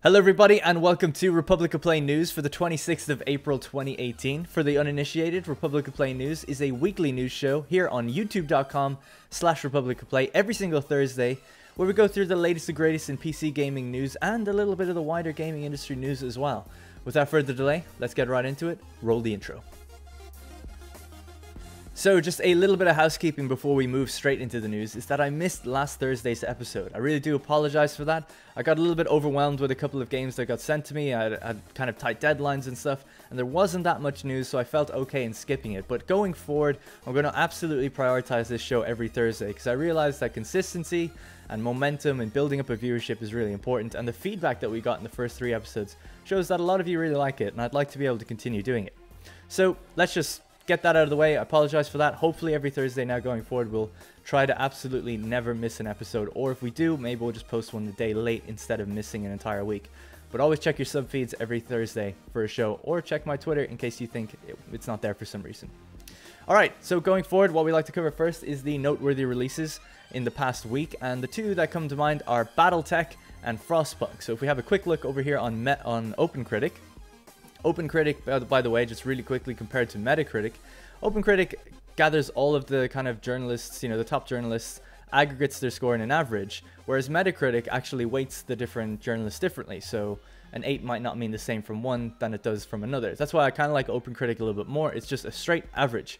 Hello everybody and welcome to Republic of Play News for the 26th of April 2018. For the uninitiated, Republic of Play News is a weekly news show here on youtube.com/Republic of Play every single Thursday, where we go through the latest and greatest in PC gaming news and a little bit of the wider gaming industry news as well. Without further delay, let's get right into it. Roll the intro. So just a little bit of housekeeping before we move straight into the news is that I missed last Thursday's episode. I really do apologize for that. I got a little bit overwhelmed with a couple of games that got sent to me. I had kind of tight deadlines and stuff, and there wasn't that much news, so I felt okay in skipping it. But going forward, I'm going to absolutely prioritize this show every Thursday because I realized that consistency and momentum and building up a viewership is really important, and the feedback that we got in the first 3 episodes shows that a lot of you really like it, and I'd like to be able to continue doing it. So let's just get that out of the way. I apologize for that. Hopefully every Thursday now going forward we'll try to absolutely never miss an episode, or if we do, maybe we'll just post one a day late instead of missing an entire week. But always check your sub feeds every Thursday for a show, or check my Twitter in case you think it's not there for some reason. Alright, so going forward, what we like to cover first is the noteworthy releases in the past week, and the 2 that come to mind are Battletech and Frostpunk. So if we have a quick look over here on OpenCritic. OpenCritic, by the way, just really quickly compared to Metacritic, OpenCritic gathers all of the kind of journalists, the top journalists, aggregates their score in an average, whereas Metacritic actually weights the different journalists differently. So an 8 might not mean the same from one than it does from another. That's why I kind of like OpenCritic a little bit more. It's just a straight average.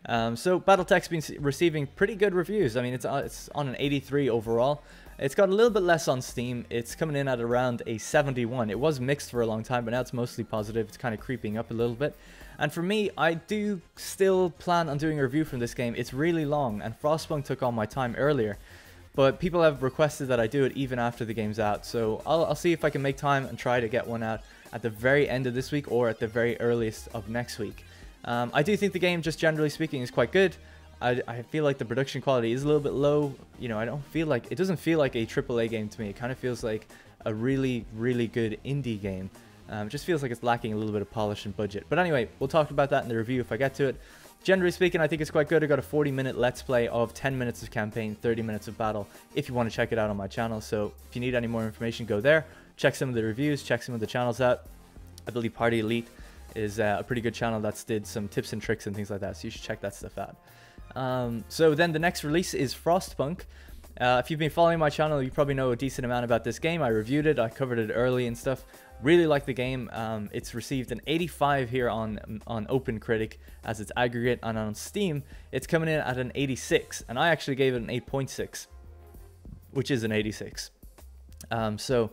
So Battletech's been receiving pretty good reviews. I mean, it's on an 83 overall. It's got a little bit less on Steam. It's coming in at around a 71. It was mixed for a long time, but now it's mostly positive. It's kind of creeping up a little bit. And for me, I do still plan on doing a review from this game. It's really long, and Frostpunk took all my time earlier. But people have requested that I do it even after the game's out. So I'll see if I can make time and try to get one out at the very end of this week or at the very earliest of next week. I do think the game, just generally speaking, is quite good. I feel like the production quality is a little bit low. It doesn't feel like a AAA game to me. It kind of feels like a really, really good indie game. It just feels like it's lacking a little bit of polish and budget. But anyway, we'll talk about that in the review if I get to it. Generally speaking, I think it's quite good. I got a 40-minute Let's Play of 10 minutes of campaign, 30 minutes of battle, if you want to check it out on my channel. So if you need any more information, go there. Check some of the reviews, check some of the channels out. I believe Party Elite is a pretty good channel that's did some tips and tricks and things like that, so you should check that stuff out. So then the next release is Frostpunk. If you've been following my channel, you probably know a decent amount about this game. I reviewed it, I covered it early and stuff. Really like the game. It's received an 85 here on OpenCritic as its aggregate, and on Steam it's coming in at an 86, and I actually gave it an 8.6, which is an 86. So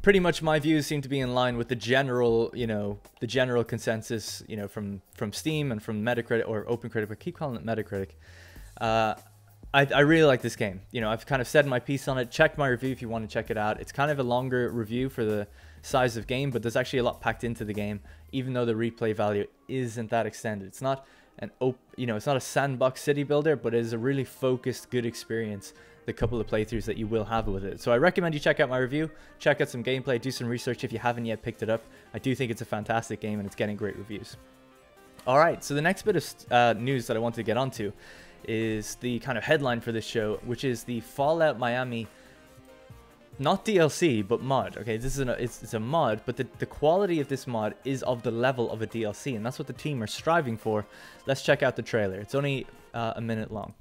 pretty much my views seem to be in line with the general, the general consensus, from Steam and from Metacritic or OpenCritic. I keep calling it Metacritic. I really like this game. I've kind of said my piece on it. Check my review if you want to check it out. It's kind of a longer review for the size of game, but there's actually a lot packed into the game, even though the replay value isn't that extended. It's not it's not a sandbox city builder, but it is a really focused, good experience. The couple of playthroughs that you will have with it. So I recommend you check out my review, check out some gameplay, do some research if you haven't yet picked it up. I do think it's a fantastic game and it's getting great reviews. Alright, so the next bit of news that I want to get onto is the kind of headline for this show, which is the Fallout Miami, not DLC, but mod. Okay, this is it's a mod, but the quality of this mod is of the level of a DLC, and that's what the team are striving for. Let's check out the trailer. It's only a minute long.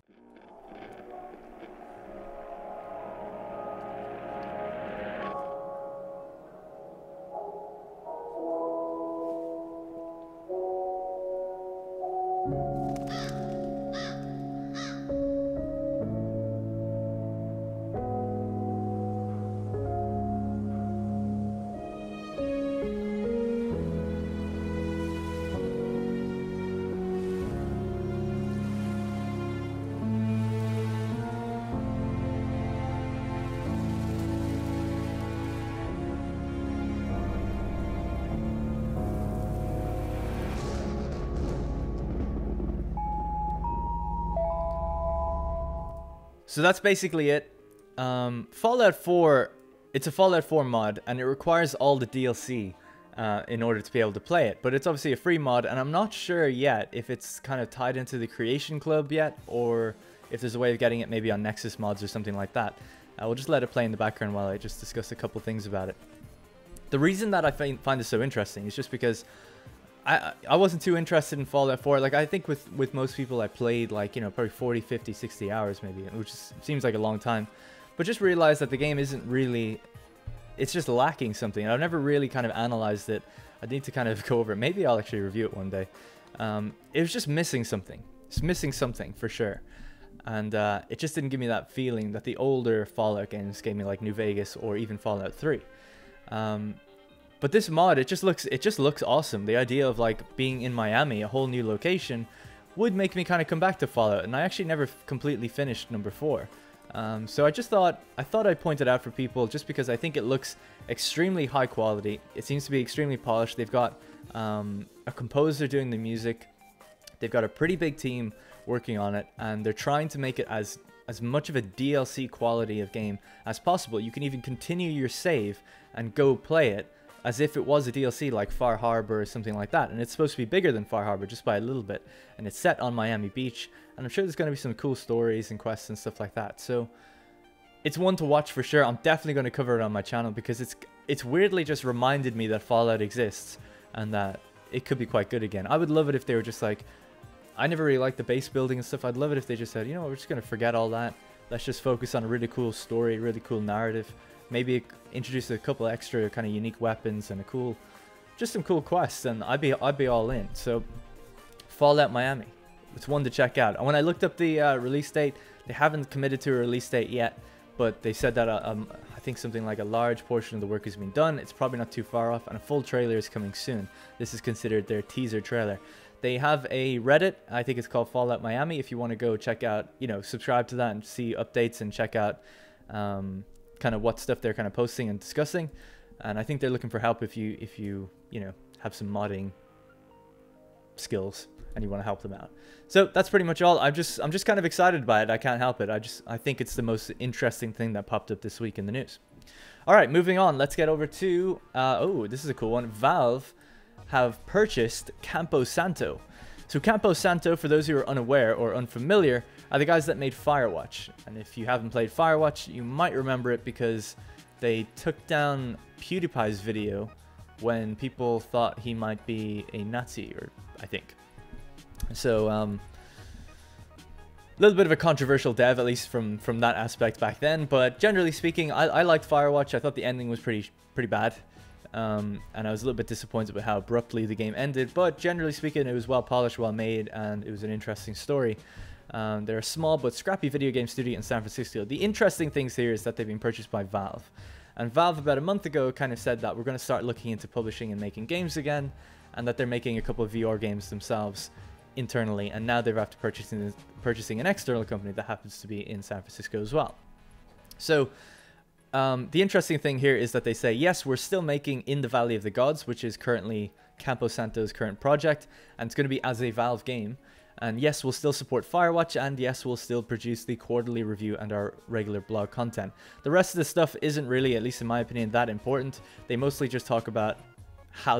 So that's basically it. Fallout 4, it's a Fallout 4 mod, and it requires all the DLC in order to be able to play it. But it's obviously a free mod, and I'm not sure yet if it's kind of tied into the Creation Club yet, or if there's a way of getting it maybe on Nexus mods or something like that. We'll just let it play in the background while I just discuss a couple things about it. The reason that I find this so interesting is just because I wasn't too interested in Fallout 4. Like, I think with most people, I played, like, you know, probably 40, 50, 60 hours maybe, which seems like a long time. But just realized that the game isn't really... It's just lacking something. I've never really kind of analyzed it. I need to kind of go over it. Maybe I'll actually review it one day. It was just missing something. It's missing something, for sure. And it just didn't give me that feeling that the older Fallout games gave me, like New Vegas or even Fallout 3. But this mod, it just looks awesome. The idea of, like, being in Miami, a whole new location, would make me kind of come back to Fallout. And I actually never completely finished number 4. So I thought I'd point it out for people just because I think it looks extremely high quality. It seems to be extremely polished. They've got a composer doing the music. They've got a pretty big team working on it, and they're trying to make it as much of a DLC quality of game as possible. You can even continue your save and go play it as if it was a DLC like Far Harbor or something like that. And it's supposed to be bigger than Far Harbor just by a little bit. And it's set on Miami Beach. And I'm sure there's going to be some cool stories and quests and stuff like that. So it's one to watch for sure. I'm definitely going to cover it on my channel because it's weirdly just reminded me that Fallout exists and that it could be quite good again. I would love it if they were just like... I never really liked the base building and stuff. I'd love it if they just said, you know what, we're just going to forget all that. Let's just focus on a really cool story, really cool narrative. Maybe introduce a couple extra kind of unique weapons and just some cool quests, and I'd be all in. So, Fallout Miami, it's one to check out. And when I looked up the release date, they haven't committed to a release date yet, but they said that I think something like a large portion of the work has been done. It's probably not too far off, and a full trailer is coming soon. This is considered their teaser trailer. They have a Reddit, I think it's called Fallout Miami, if you want to go check out, you know, subscribe to that and see updates and check out kind of what stuff they're kind of posting and discussing. And I think they're looking for help if you know, have some modding skills and you want to help them out. So that's pretty much all. I'm just kind of excited by it. I can't help it. I think it's the most interesting thing that popped up this week in the news. All right, moving on. Let's get over to oh, this is a cool one. Valve have purchased Campo Santo. So Campo Santo, for those who are unaware or unfamiliar, are the guys that made Firewatch. And if you haven't played Firewatch, you might remember it because they took down PewDiePie's video when people thought he might be a Nazi, or I think. So, a little bit of a controversial dev, at least from that aspect back then. But generally speaking, I liked Firewatch. I thought the ending was pretty bad. And I was a little bit disappointed with how abruptly the game ended. But generally speaking, it was well polished, well made, and it was an interesting story. They're a small but scrappy video game studio in San Francisco. The interesting things here is that they've been purchased by Valve. And Valve about a month ago kind of said that we're going to start looking into publishing and making games again, and that they're making a couple of VR games themselves internally, and now they're after purchasing an external company that happens to be in San Francisco as well. So the interesting thing here is that they say, yes, we're still making In the Valley of the Gods, which is currently Campo Santo's current project, and it's going to be as a Valve game. And yes, we'll still support Firewatch, and yes, we'll still produce the quarterly review and our regular blog content. The rest of the stuff isn't really, at least in my opinion, that important. They mostly just talk about how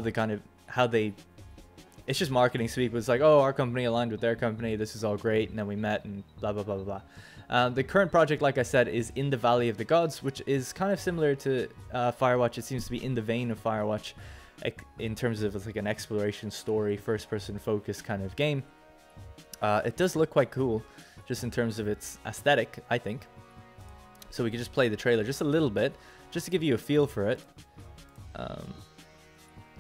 it's just marketing speak. It's like, oh, our company aligned with their company, this is all great, and then we met and blah, blah, blah, blah, blah. The current project, like I said, is In the Valley of the Gods, which is kind of similar to Firewatch. It seems to be in the vein of Firewatch in terms of like an exploration story, first-person focused kind of game. It does look quite cool, just in terms of its aesthetic, I think. So we could just play the trailer just a little bit, just to give you a feel for it.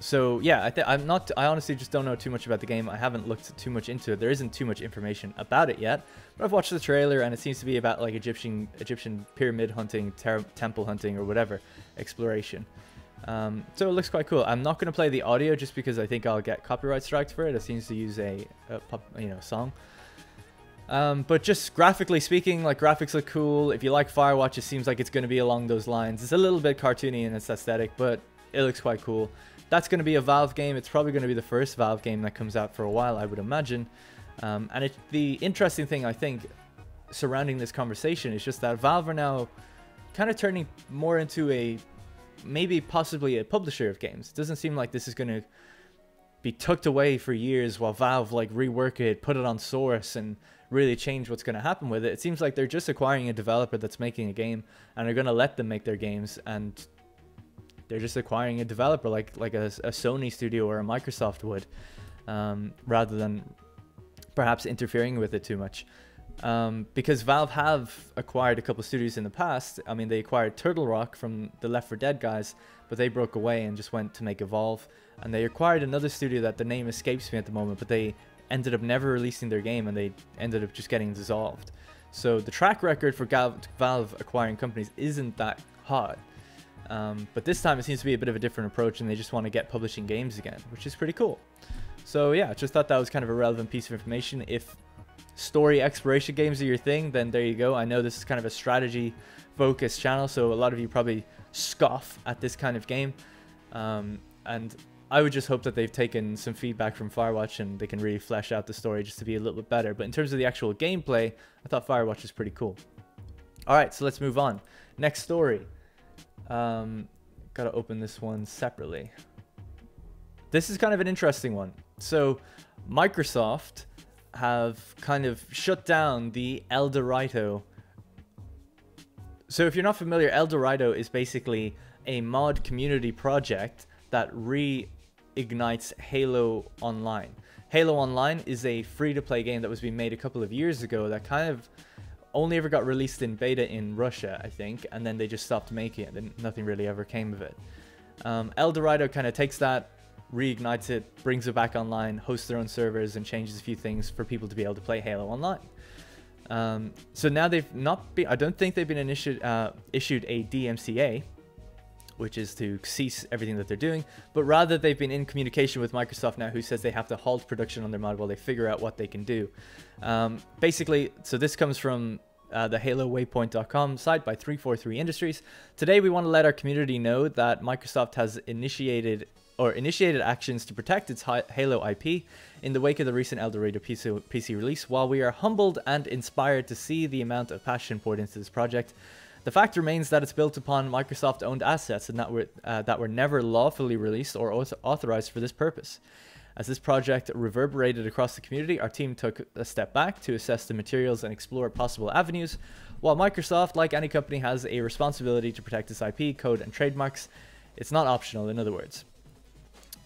So yeah, I honestly just don't know too much about the game. I haven't looked too much into it. There isn't too much information about it yet. But I've watched the trailer, and it seems to be about like Egyptian pyramid hunting, temple hunting, or whatever, exploration. So it looks quite cool. I'm not going to play the audio just because I think I'll get copyright strikes for it. It seems to use a song. But just graphically speaking, like, graphics look cool. If you like Firewatch, it seems like it's going to be along those lines. It's a little bit cartoony in its aesthetic, but it looks quite cool. That's going to be a Valve game. It's probably going to be the first Valve game that comes out for a while, I would imagine. And the interesting thing, I think, surrounding this conversation is just that Valve are now kind of turning more into maybe possibly a publisher of games. It doesn't seem like this is going to be tucked away for years while Valve like rework it, put it on source, and really change what's going to happen with it. It seems like they're just acquiring a developer that's making a game, and they're going to let them make their games and they're just acquiring a developer like a Sony studio or a Microsoft would, rather than perhaps interfering with it too much. Because Valve have acquired a couple of studios in the past. I mean, they acquired Turtle Rock from the Left 4 Dead guys, but they broke away and just went to make Evolve. And they acquired another studio that the name escapes me at the moment, but they ended up never releasing their game, and they ended up just getting dissolved. So the track record for Valve acquiring companies isn't that hot. But this time it seems to be a bit of a different approach, and they just want to get publishing games again, which is pretty cool. So yeah, just thought that was kind of a relevant piece of information. If story exploration games are your thing, then there you go. I know this is kind of a strategy focused channel, so a lot of you probably scoff at this kind of game. And I would just hope that they've taken some feedback from Firewatch and they can really flesh out the story just to be a little bit better. But in terms of the actual gameplay, I thought Firewatch was pretty cool. Alright, so let's move on. Next story. Gotta open this one separately. This is kind of an interesting one. So Microsoft have kind of shut down the Eldewrito. So if you're not familiar, Eldewrito is basically a mod community project that reignites Halo Online. Halo Online is a free-to-play game that was being made a couple of years ago that kind of only ever got released in beta in Russia, I think, and then they just stopped making it, and nothing really ever came of it. Eldewrito kind of takes that, reignites it, brings it back online, hosts their own servers, and changes a few things for people to be able to play Halo Online. So now they've not been, I don't think they've been issued a DMCA, which is to cease everything that they're doing, but rather they've been in communication with Microsoft now, who says they have to halt production on their mod while they figure out what they can do. Basically, so this comes from the HaloWaypoint.com site by 343 Industries. Today we want to let our community know that Microsoft has initiated actions to protect its Halo IP in the wake of the recent Eldewrito PC release. While we are humbled and inspired to see the amount of passion poured into this project, the fact remains that it's built upon Microsoft-owned assets and that were never lawfully released or authorized for this purpose. As this project reverberated across the community, our team took a step back to assess the materials and explore possible avenues. While Microsoft, like any company, has a responsibility to protect its IP, code, and trademarks, it's not optional, in other words.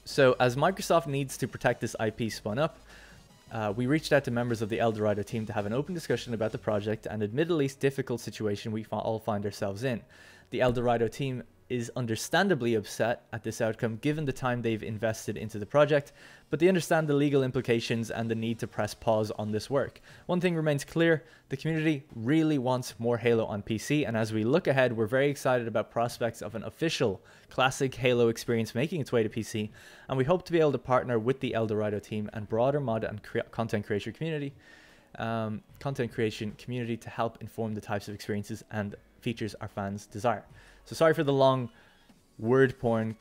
So, as Microsoft needs to protect this IP spun up, we reached out to members of the Eldewrito team to have an open discussion about the project and admittedly difficult situation we all find ourselves in. The Eldewrito team is understandably upset at this outcome given the time they've invested into the project, but they understand the legal implications and the need to press pause on this work. One thing remains clear, the community really wants more Halo on PC, and as we look ahead, we're very excited about prospects of an official classic Halo experience making its way to PC, and we hope to be able to partner with the Eldewrito team and broader mod and content creation community to help inform the types of experiences and features our fans desire. So sorry for the long word gore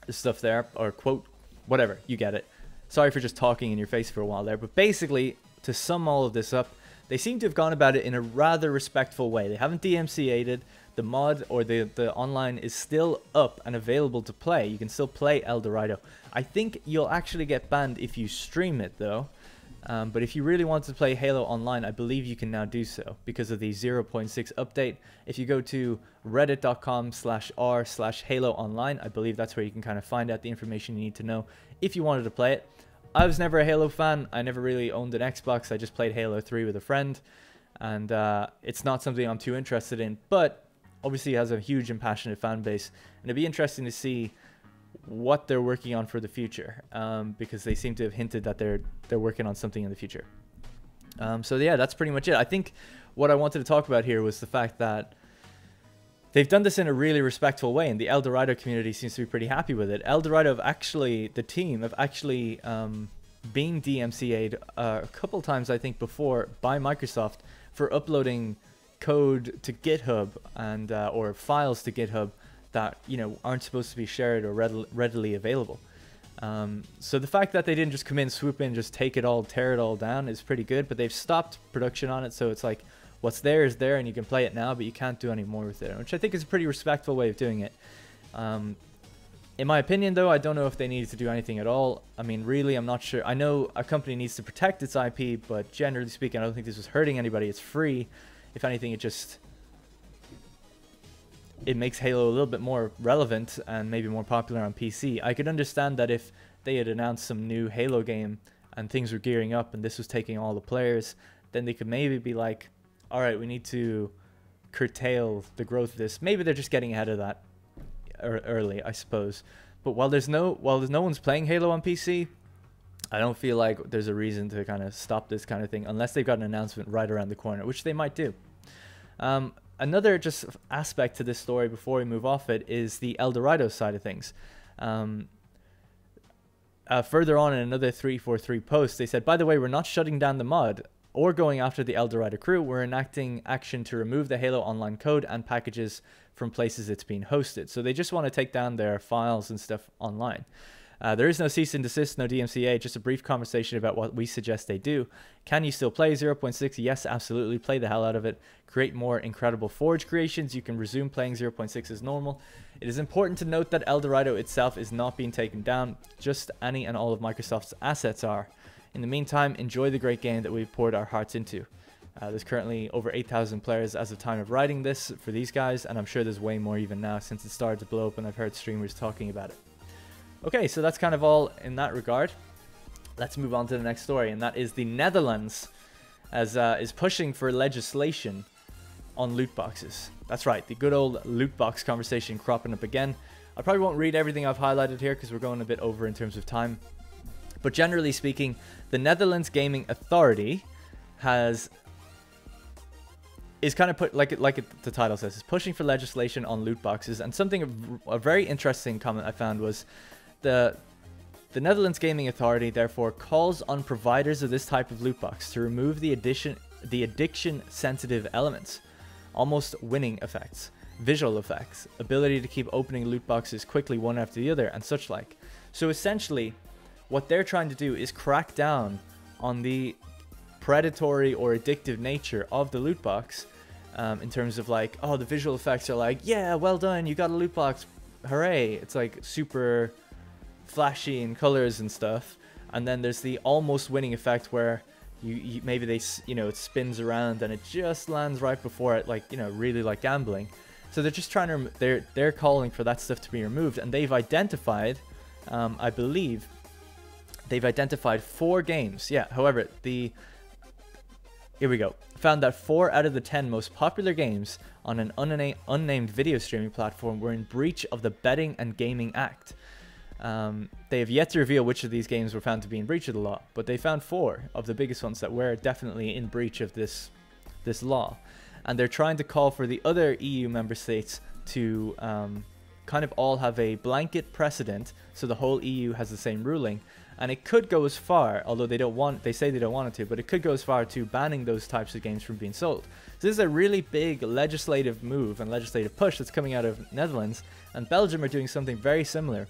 stuff there, or quote, whatever, you get it. Sorry for just talking in your face for a while there, but basically, to sum all of this up, they seem to have gone about it in a rather respectful way. They haven't DMCA'd, the mod or the online is still up and available to play. You can still play Eldewrito. I think you'll actually get banned if you stream it though. But if you really want to play Halo Online, I believe you can now do so because of the 0.6 update. If you go to reddit.com/r/Halo Online, I believe that's where you can kind of find out the information you need to know if you wanted to play it. I was never a Halo fan. I never really owned an Xbox. I just played Halo 3 with a friend. And it's not something I'm too interested in. But obviously it has a huge and passionate fan base. And it'd be interesting to see what they're working on for the future, because they seem to have hinted that they're working on something in the future. So yeah, that's pretty much it. I think what I wanted to talk about here was the fact that they've done this in a really respectful way, and the Eldewrito community seems to be pretty happy with it. Eldewrito the team have actually been DMCA'd a couple times, I think, before by Microsoft for uploading code to GitHub and or files to GitHub that, you know, aren't supposed to be shared or readily available. So the fact that they didn't just come in, swoop in, just take it all, tear it all down is pretty good, but they've stopped production on it, so it's like what's there is there and you can play it now, but you can't do any more with it, which I think is a pretty respectful way of doing it. In my opinion though, I don't know if they needed to do anything at all. I mean, really, I'm not sure. I know a company needs to protect its IP, but generally speaking, I don't think this was hurting anybody. It's free. If anything, it just it makes Halo a little bit more relevant and maybe more popular on PC. I could understand that if they had announced some new Halo game and things were gearing up and this was taking all the players, then they could maybe be like, all right, we need to curtail the growth of this. Maybe they're just getting ahead of that early, I suppose. But while there's no one's playing Halo on PC, I don't feel like there's a reason to kind of stop this kind of thing unless they've got an announcement right around the corner, which they might do. Another just aspect to this story before we move off it is the Eldewrito side of things. Further on in another 343 post, they said, by the way, we're not shutting down the mod or going after the Eldewrito crew. We're enacting action to remove the Halo Online code and packages from places it's being hosted. So they just want to take down their files and stuff online. There is no cease and desist, no DMCA, just a brief conversation about what we suggest they do. Can you still play 0.6? Yes, absolutely. Play the hell out of it. Create more incredible Forge creations. You can resume playing 0.6 as normal. It is important to note that Eldewrito itself is not being taken down. Just any and all of Microsoft's assets are. In the meantime, enjoy the great game that we've poured our hearts into. There's currently over 8,000 players as of time of writing this for these guys, and I'm sure there's way more even now since it started to blow up and I've heard streamers talking about it. Okay, so that's kind of all in that regard. Let's move on to the next story, and that is the Netherlands is pushing for legislation on loot boxes. That's right, the good old loot box conversation cropping up again. I probably won't read everything I've highlighted here because we're going a bit over in terms of time. But generally speaking, the Netherlands Gaming Authority is kind of put like the title says, is pushing for legislation on loot boxes. And a very interesting comment I found was the Netherlands Gaming Authority therefore calls on providers of this type of loot box to remove the addiction sensitive elements, almost winning effects, visual effects, ability to keep opening loot boxes quickly one after the other, and such like. So essentially, what they're trying to do is crack down on the predatory or addictive nature of the loot box, in terms of like, oh, the visual effects are like, yeah, well done, you got a loot box, hooray. It's like super flashy in colors and stuff. And then there's the almost winning effect where you maybe they, it spins around and it just lands right before it, like, really like gambling. So they're just trying to, they're calling for that stuff to be removed. And they've identified, I believe, they've identified 4 games. Yeah, however, here we go. Found that 4 out of the 10 most popular games on an unnamed video streaming platform were in breach of the Betting and Gaming Act. They have yet to reveal which of these games were found to be in breach of the law, but they found 4 of the biggest ones that were definitely in breach of this law. And they're trying to call for the other EU member states to kind of all have a blanket precedent, so the whole EU has the same ruling. And it could go as far, although they say they don't want it to, but it could go as far to banning those types of games from being sold. So this is a really big legislative move and legislative push that's coming out of Netherlands, and Belgium are doing something very similar.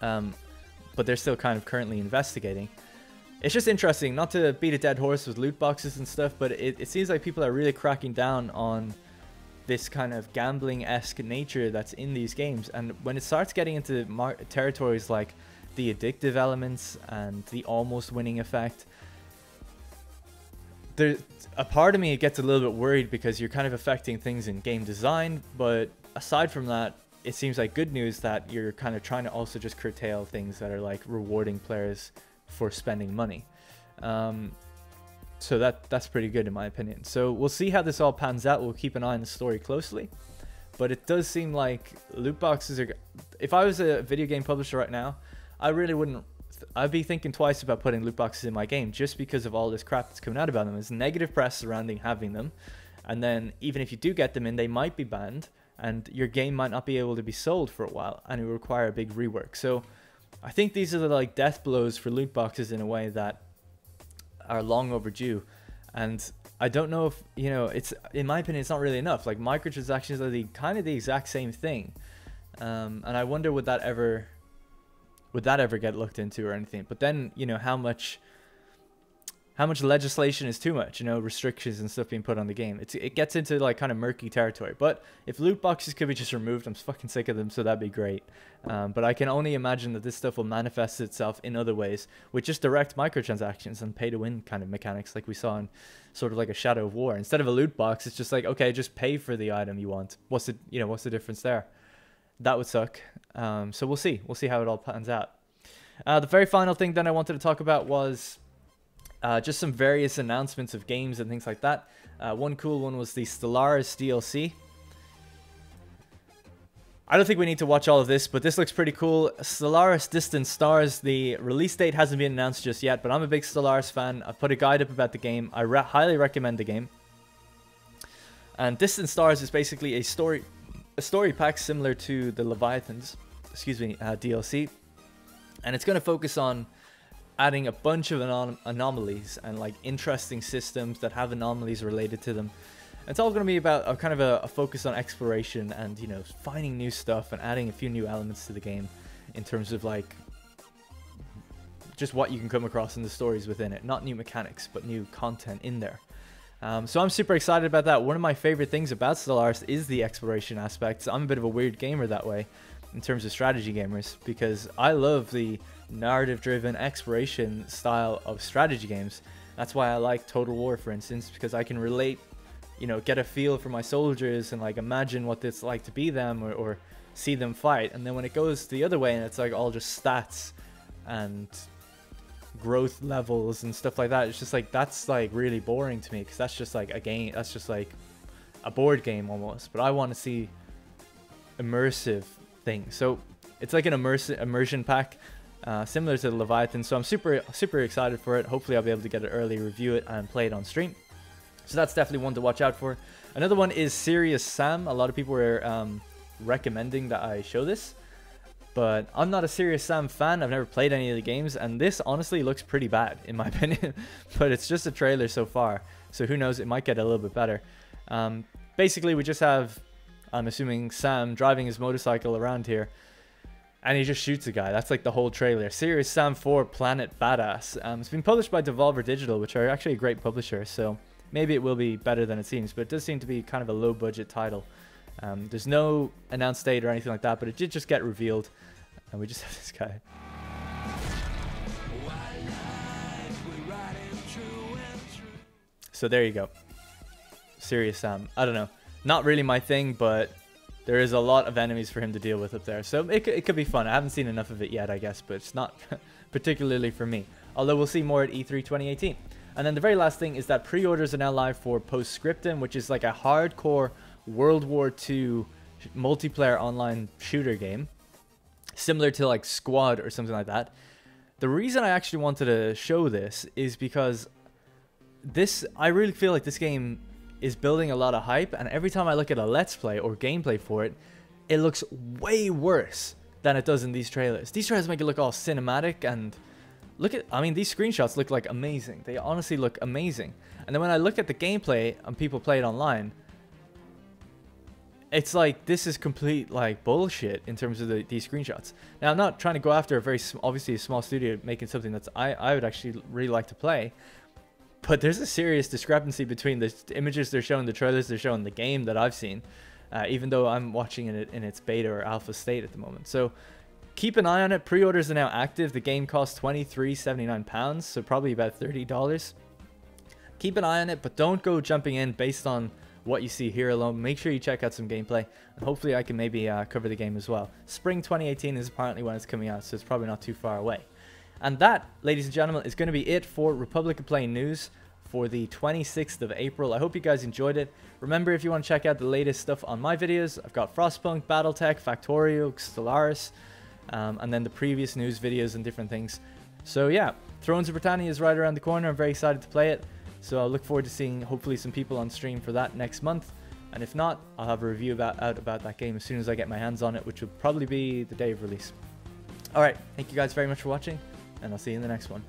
But they're still kind of currently investigating. It's just interesting, not to beat a dead horse with loot boxes and stuff, but it seems like people are really cracking down on this kind of gambling-esque nature that's in these games. And when it starts getting into territories like the addictive elements and the almost winning effect, a part of me gets a little bit worried because you're kind of affecting things in game design. But aside from that, it seems like good news that you're kind of trying to also just curtail things that are like rewarding players for spending money. So that's pretty good in my opinion. So we'll see how this all pans out. We'll keep an eye on the story closely. But it does seem like loot boxes are... If I was a video game publisher right now, I really wouldn't... I'd be thinking twice about putting loot boxes in my game just because of all this crap that's coming out about them. There's negative press surrounding having them. And then even if you do get them in, they might be banned. And your game might not be able to be sold for a while. And it will require a big rework. So I think these are the like death blows for loot boxes in a way that are long overdue. And I don't know if, it's, in my opinion, it's not really enough. Like microtransactions are kind of the exact same thing. And I wonder would that ever get looked into or anything. But then, how much how much legislation is too much, you know, restrictions and stuff being put on the game. It gets into like kind of murky territory. But if loot boxes could be just removed, I'm fucking sick of them, so that'd be great. But I can only imagine that this stuff will manifest itself in other ways with just direct microtransactions and pay to win kind of mechanics, like we saw in sort of like a Shadow of War. Instead of a loot box, it's just like, okay, just pay for the item you want. What's the difference there? That would suck. So we'll see how it all pans out. The very final thing that I wanted to talk about was just some various announcements of games and things like that. One cool one was the Stellaris DLC. I don't think we need to watch all of this, but this looks pretty cool. Stellaris Distant Stars, the release date hasn't been announced just yet, but I'm a big Stellaris fan. I've put a guide up about the game. I highly recommend the game. And Distant Stars is basically a story pack similar to the Leviathans, DLC. And it's going to focus on adding a bunch of anomalies and like interesting systems that have anomalies related to them. It's all going to be about a focus on exploration and, you know, finding new stuff and adding a few new elements to the game in terms of like just what you can come across in the stories within it. Not new mechanics, but new content in there. So I'm super excited about that. One of my favorite things about Stellaris is the exploration aspects. I'm a bit of a weird gamer that way in terms of strategy gamers, because I love the narrative-driven exploration style of strategy games. That's why I like Total War, for instance, because I can relate, you know, get a feel for my soldiers and like imagine what it's like to be them or see them fight. And then when it goes the other way and it's like all just stats and growth levels and stuff like that, it's just like, that's like really boring to me, because that's just like a game, that's just like a board game almost. But I want to see immersive things. So it's like an immersion pack, similar to the Leviathan. So I'm super excited for it. Hopefully I'll be able to get it early, review it, and play it on stream. So that's definitely one to watch out for. Another one is Serious Sam. A lot of people were recommending that I show this, but I'm not a Serious Sam fan. I've never played any of the games, and this honestly looks pretty bad in my opinion. But it's just a trailer so far, so who knows, it might get a little bit better. Basically we just have, I'm assuming, Sam driving his motorcycle around here, and he just shoots a guy. That's like the whole trailer. Serious Sam 4 Planet Badass. It's been published by Devolver Digital, which are actually a great publisher, so maybe it will be better than it seems, but it does seem to be kind of a low budget title. There's no announced date or anything like that, but it did just get revealed, and we just have this guy. So there you go. Serious Sam. I don't know. Not really my thing, but there is a lot of enemies for him to deal with up there. So it could be fun. I haven't seen enough of it yet, I guess, but it's not particularly for me. Although we'll see more at E3 2018. And then the very last thing is that pre-orders are now live for Postscriptum, which is like a hardcore World War II multiplayer online shooter game, similar to like Squad or something like that. The reason I actually wanted to show this is because I really feel like this game is building a lot of hype, and every time I look at a Let's Play or gameplay for it, it looks way worse than it does in these trailers. These trailers make it look all cinematic, and I mean, these screenshots look like amazing. They honestly look amazing. And then when I look at the gameplay and people play it online, it's like, this is complete like bullshit in terms of these screenshots. Now, I'm not trying to go after obviously a small studio making something that's I would actually really like to play, but there's a serious discrepancy between the images they're showing, the trailers they're showing, the game that I've seen, even though I'm watching it in its beta or alpha state at the moment. So keep an eye on it. Pre-orders are now active. The game costs £23.79, so probably about $30. Keep an eye on it, but don't go jumping in based on what you see here alone. Make sure you check out some gameplay, and hopefully I can maybe cover the game as well. Spring 2018 is apparently when it's coming out, so it's probably not too far away. And that, ladies and gentlemen, is going to be it for Republic of Play news for the 26th of April. I hope you guys enjoyed it. Remember, if you want to check out the latest stuff on my videos, I've got Frostpunk, Battletech, Factorio, Stellaris, and then the previous news videos and different things. So yeah, Thrones of Britannia is right around the corner. I'm very excited to play it. So I'll look forward to seeing hopefully some people on stream for that next month. And if not, I'll have a review out about that game as soon as I get my hands on it, which will probably be the day of release. Alright, thank you guys very much for watching, and I'll see you in the next one.